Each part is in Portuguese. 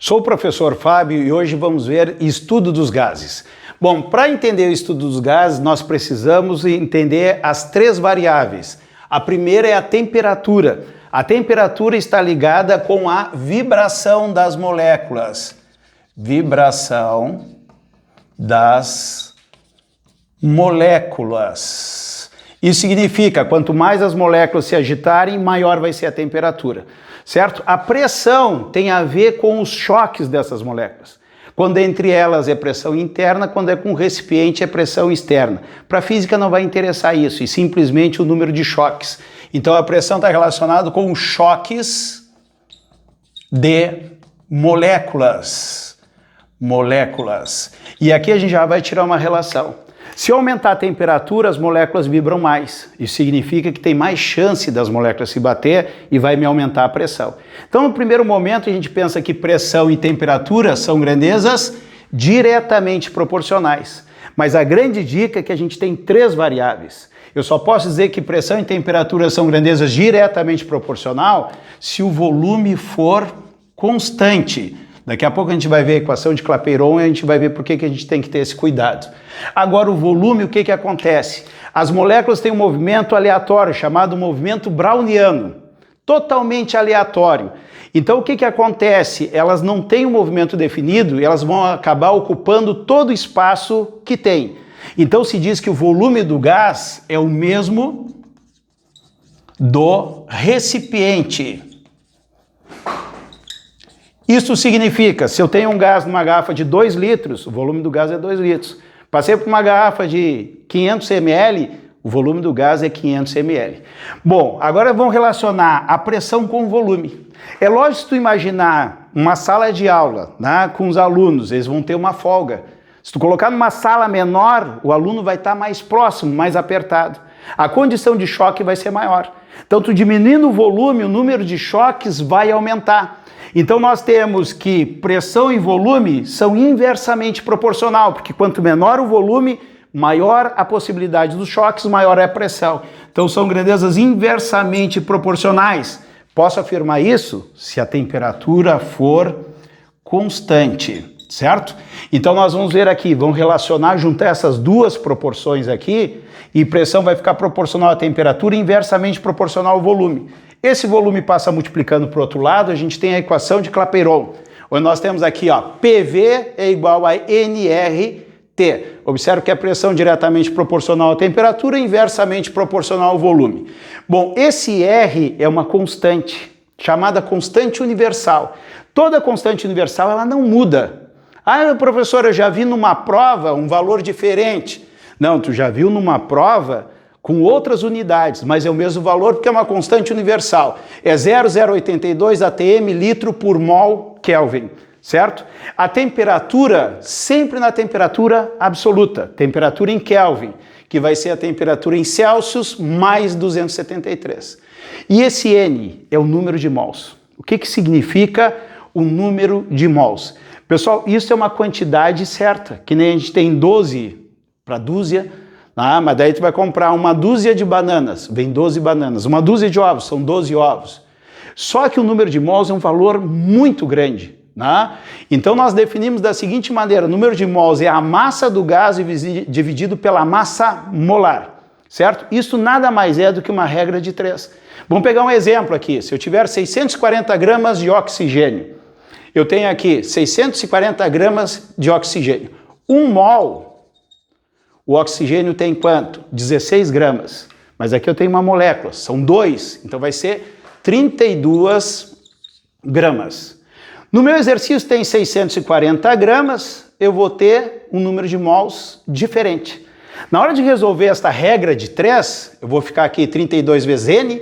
Sou o professor Fábio e hoje vamos ver estudo dos gases. Bom, para entender o estudo dos gases, nós precisamos entender as três variáveis. A primeira é a temperatura. A temperatura está ligada com a vibração das moléculas. Vibração das moléculas. Isso significa, quanto mais as moléculas se agitarem, maior vai ser a temperatura, certo? A pressão tem a ver com os choques dessas moléculas. Quando entre elas é pressão interna, quando é com o recipiente é pressão externa. Para a física não vai interessar isso, e simplesmente o número de choques. Então a pressão está relacionada com os choques de moléculas. E aqui a gente já vai tirar uma relação. Se eu aumentar a temperatura, as moléculas vibram mais. Isso significa que tem mais chance das moléculas se bater e vai me aumentar a pressão. Então, no primeiro momento, a gente pensa que pressão e temperatura são grandezas diretamente proporcionais. Mas a grande dica é que a gente tem três variáveis. Eu só posso dizer que pressão e temperatura são grandezas diretamente proporcional se o volume for constante. Daqui a pouco a gente vai ver a equação de Clapeyron e a gente vai ver por que a gente tem que ter esse cuidado. Agora o volume, o que acontece? As moléculas têm um movimento aleatório, chamado movimento browniano, totalmente aleatório. Então o que acontece? Elas não têm um movimento definido e elas vão acabar ocupando todo o espaço que tem. Então se diz que o volume do gás é o mesmo do recipiente. Isso significa, se eu tenho um gás numa garrafa de 2 litros, o volume do gás é 2 litros. Passei por uma garrafa de 500 ml, o volume do gás é 500 ml. Bom, agora vamos relacionar a pressão com o volume. É lógico que tu imaginar uma sala de aula, né, com os alunos, eles vão ter uma folga. Se tu colocar numa sala menor, o aluno vai estar mais próximo, mais apertado. A condição de choque vai ser maior. Então, tu diminuindo o volume, o número de choques vai aumentar. Então nós temos que pressão e volume são inversamente proporcional, porque quanto menor o volume, maior a possibilidade dos choques, maior é a pressão. Então são grandezas inversamente proporcionais. Posso afirmar isso se a temperatura for constante, certo? Então nós vamos ver aqui, vamos relacionar, juntar essas duas proporções aqui, e pressão vai ficar proporcional à temperatura, inversamente proporcional ao volume. Esse volume passa multiplicando para o outro lado, a gente tem a equação de Clapeyron, onde nós temos aqui, ó, PV é igual a nRT. Observe que a pressão diretamente proporcional à temperatura e inversamente proporcional ao volume. Bom, esse R é uma constante, chamada constante universal. Toda constante universal, ela não muda. Ah, professor, eu já vi numa prova um valor diferente. Não, tu já viu numa prova com outras unidades, mas é o mesmo valor porque é uma constante universal. É 0,082 atm litro por mol Kelvin, certo? A temperatura, sempre na temperatura absoluta, temperatura em Kelvin, que vai ser a temperatura em Celsius mais 273. E esse N é o número de mols. O que significa o número de mols? Pessoal, isso é uma quantidade certa, que nem a gente tem 12 para dúzia. Ah, mas daí tu vai comprar uma dúzia de bananas, vem 12 bananas. Uma dúzia de ovos, são 12 ovos. Só que o número de mols é um valor muito grande, né? Então nós definimos da seguinte maneira, o número de mols é a massa do gás dividido pela massa molar, certo? Isso nada mais é do que uma regra de 3. Vamos pegar um exemplo aqui. Se eu tiver 640 gramas de oxigênio, eu tenho aqui 640 gramas de oxigênio. 1 mol, o oxigênio tem quanto? 16 gramas. Mas aqui eu tenho uma molécula, são 2, então vai ser 32 gramas. No meu exercício tem 640 gramas, eu vou ter um número de mols diferente. Na hora de resolver esta regra de 3, eu vou ficar aqui 32 vezes N,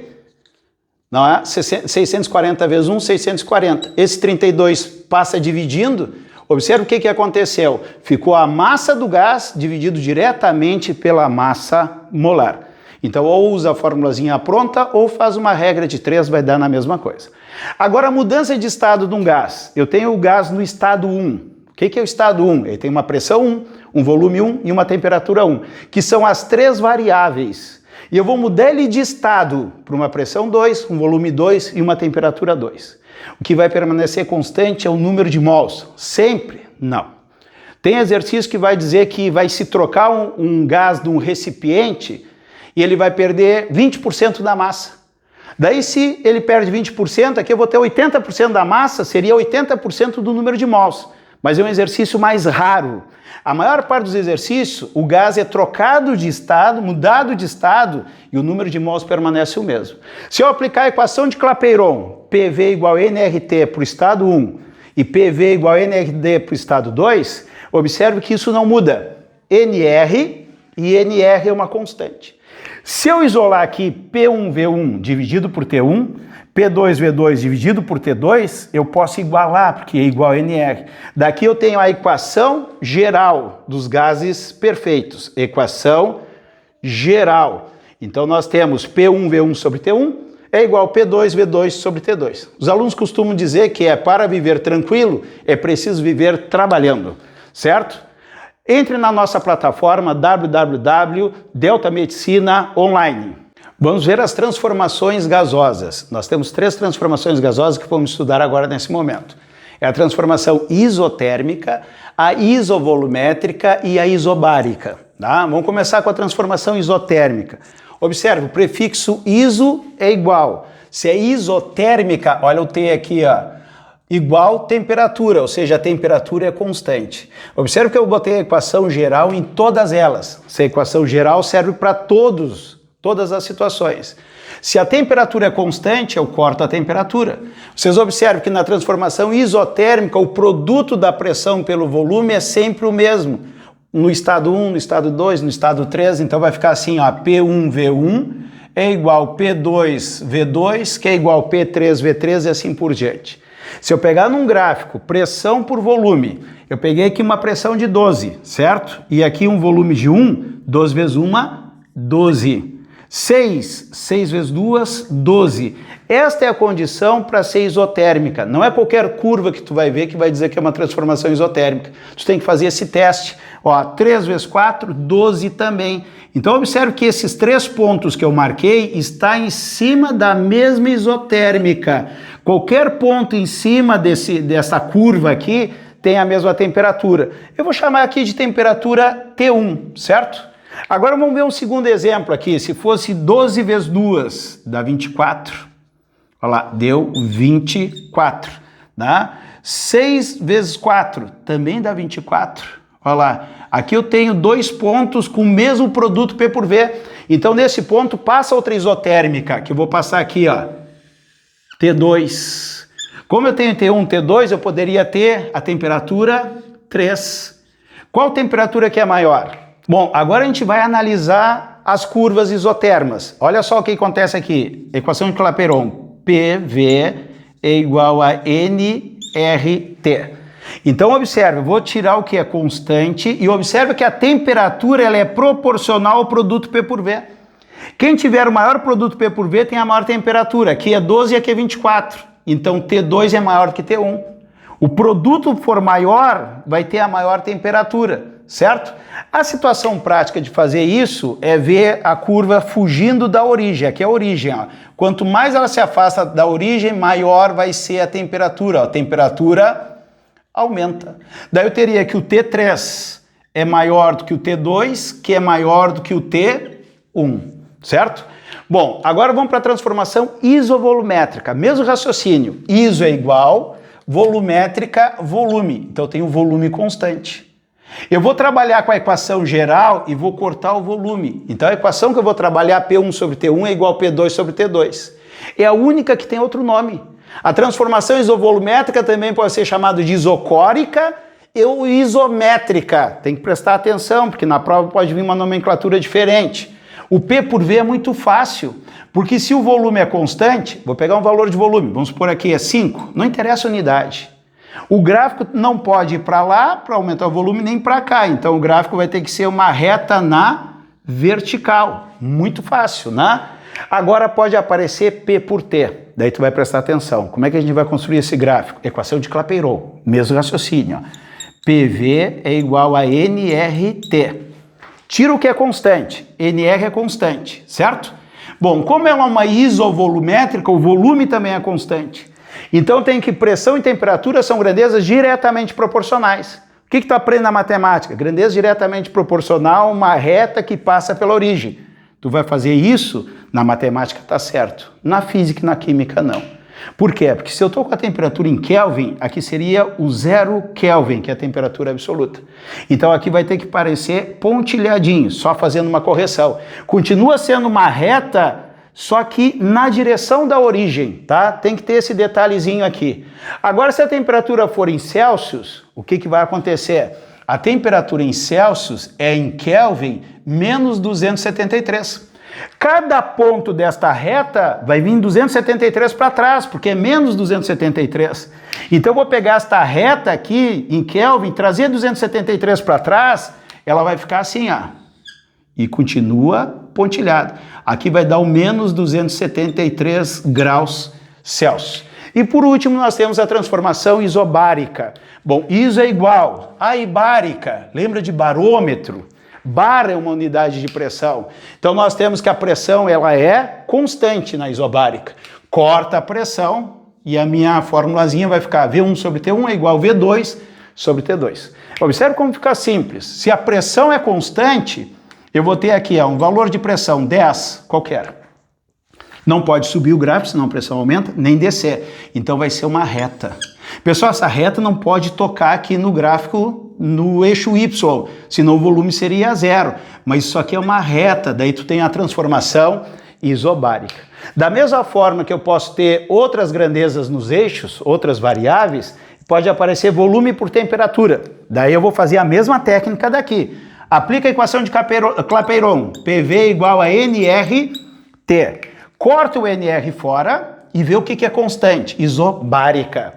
não é? 640 vezes 1, 640. Esse 32 passa dividindo. Observe o que aconteceu. Ficou a massa do gás dividido diretamente pela massa molar. Então, ou usa a formulazinha pronta, ou faz uma regra de 3, vai dar na mesma coisa. Agora, a mudança de estado de um gás. Eu tenho o gás no estado 1. O que é o estado 1? Ele tem uma pressão 1, um volume 1 e uma temperatura 1, que são as três variáveis. E eu vou mudar ele de estado para uma pressão 2, um volume 2 e uma temperatura 2. O que vai permanecer constante é o número de mols. Sempre? Não. Tem exercício que vai dizer que vai se trocar um gás de um recipiente e ele vai perder 20% da massa. Daí, se ele perde 20%, aqui eu vou ter 80% da massa, seria 80% do número de mols. Mas é um exercício mais raro. A maior parte dos exercícios, o gás é trocado de estado, mudado de estado, e o número de mols permanece o mesmo. Se eu aplicar a equação de Clapeyron, PV igual a nRT para o estado 1 e PV igual a nRD para o estado 2, observe que isso não muda. NR e NR é uma constante. Se eu isolar aqui P1V1 dividido por T1, P2V2 dividido por T2, eu posso igualar, porque é igual a NR. Daqui eu tenho a equação geral dos gases perfeitos. Equação geral. Então nós temos P1V1 sobre T1 é igual a P2V2 sobre T2. Os alunos costumam dizer que para viver tranquilo, é preciso viver trabalhando, certo? Entre na nossa plataforma www.deltamedicina online. Vamos ver as transformações gasosas. Nós temos 3 transformações gasosas que vamos estudar agora nesse momento. É a transformação isotérmica, a isovolumétrica e a isobárica. Tá? Vamos começar com a transformação isotérmica. Observe, o prefixo iso é igual. Se é isotérmica, olha o T aqui, ó. Igual temperatura, ou seja, a temperatura é constante. Observe que eu botei a equação geral em todas elas. Essa equação geral serve para todas as situações. Se a temperatura é constante, eu corto a temperatura. Vocês observam que na transformação isotérmica, o produto da pressão pelo volume é sempre o mesmo. No estado 1, no estado 2, no estado 3, então vai ficar assim, ó, P1V1 é igual a P2V2, que é igual a P3V3 e assim por diante. Se eu pegar num gráfico pressão por volume, eu peguei aqui uma pressão de 12, certo? E aqui um volume de 1, 12 vezes 1, 12. 6 vezes 2, 12. Esta é a condição para ser isotérmica. Não é qualquer curva que tu vai ver que vai dizer que é uma transformação isotérmica. Tu tem que fazer esse teste. Ó, 3 vezes 4, 12 também. Então observe que esses 3 pontos que eu marquei está em cima da mesma isotérmica. Qualquer ponto em cima dessa curva aqui tem a mesma temperatura. Eu vou chamar aqui de temperatura T1, certo? Agora vamos ver um segundo exemplo aqui. Se fosse 12 vezes 2, dá 24. Olha lá, deu 24. Tá? 6 vezes 4 também dá 24. Olha lá, aqui eu tenho 2 pontos com o mesmo produto P por V. Então nesse ponto passa outra isotérmica, que eu vou passar aqui, ó. T2. Como eu tenho T1, T2, eu poderia ter a temperatura 3. Qual temperatura que é maior? Bom, agora a gente vai analisar as curvas isotermas. Olha só o que acontece aqui. Equação de Clapeyron. PV é igual a nRT. Então observe, vou tirar o que é constante e observe que a temperatura ela é proporcional ao produto P por V. Quem tiver o maior produto P por V tem a maior temperatura. Aqui é 12 e aqui é 24. Então T2 é maior que T1. O produto for maior, vai ter a maior temperatura, certo? A situação prática de fazer isso é ver a curva fugindo da origem. Aqui é a origem, ó. Quanto mais ela se afasta da origem, maior vai ser a temperatura. A temperatura aumenta. Daí eu teria que o T3 é maior do que o T2, que é maior do que o T1, certo? Bom, agora vamos para a transformação isovolumétrica. Mesmo raciocínio. Iso é igual, volumétrica, volume. Então eu tenho volume constante. Eu vou trabalhar com a equação geral e vou cortar o volume. Então a equação que eu vou trabalhar, P1 sobre T1 é igual a P2 sobre T2. É a única que tem outro nome. A transformação isovolumétrica também pode ser chamada de isocórica ou isométrica. Tem que prestar atenção, porque na prova pode vir uma nomenclatura diferente. O P por V é muito fácil, porque se o volume é constante, vou pegar um valor de volume, vamos supor aqui é 5, não interessa a unidade. O gráfico não pode ir para lá para aumentar o volume nem para cá, então o gráfico vai ter que ser uma reta na vertical, muito fácil, né? Agora pode aparecer P por T, daí tu vai prestar atenção. Como é que a gente vai construir esse gráfico? Equação de Clapeyron, mesmo raciocínio. PV é igual a nRT. Tira o que é constante, NR é constante, certo? Bom, como ela é uma isovolumétrica, o volume também é constante. Então tem que pressão e temperatura são grandezas diretamente proporcionais. O que tu aprende na matemática? Grandeza diretamente proporcional a uma reta que passa pela origem. Tu vai fazer isso, na matemática tá certo. Na física e na química não. Por quê? Porque se eu estou com a temperatura em Kelvin, aqui seria o 0 Kelvin, que é a temperatura absoluta. Então aqui vai ter que parecer pontilhadinho, só fazendo uma correção. Continua sendo uma reta, só que na direção da origem, tá? Tem que ter esse detalhezinho aqui. Agora, se a temperatura for em Celsius, o que vai acontecer? A temperatura em Celsius é em Kelvin menos 273. Cada ponto desta reta vai vir 273 para trás, porque é menos 273. Então eu vou pegar esta reta aqui em Kelvin, trazer 273 para trás, ela vai ficar assim, ó. E continua pontilhada. Aqui vai dar o menos 273 graus Celsius. E por último nós temos a transformação isobárica. Bom, iso é igual a ibárica, lembra de barômetro? Bar é uma unidade de pressão. Então nós temos que a pressão ela é constante na isobárica. Corta a pressão e a minha formulazinha vai ficar V1 sobre T1 é igual a V2 sobre T2. Observe como fica simples. Se a pressão é constante, eu vou ter aqui um valor de pressão 10 qualquer. Não pode subir o gráfico, senão a pressão aumenta, nem descer. Então vai ser uma reta. Pessoal, essa reta não pode tocar aqui no gráfico no eixo Y, senão o volume seria zero. Mas isso aqui é uma reta, daí tu tem a transformação isobárica. Da mesma forma que eu posso ter outras grandezas nos eixos, outras variáveis, pode aparecer volume por temperatura. Daí eu vou fazer a mesma técnica daqui. Aplica a equação de Clapeyron, PV igual a nRT. Corta o NR fora e vê o que é constante, isobárica.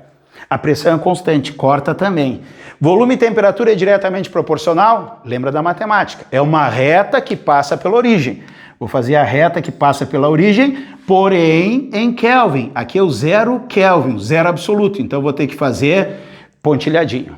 A pressão é constante, corta também. Volume e temperatura é diretamente proporcional? Lembra da matemática. É uma reta que passa pela origem. Vou fazer a reta que passa pela origem, porém em Kelvin. Aqui é o 0 Kelvin, zero absoluto. Então vou ter que fazer pontilhadinho.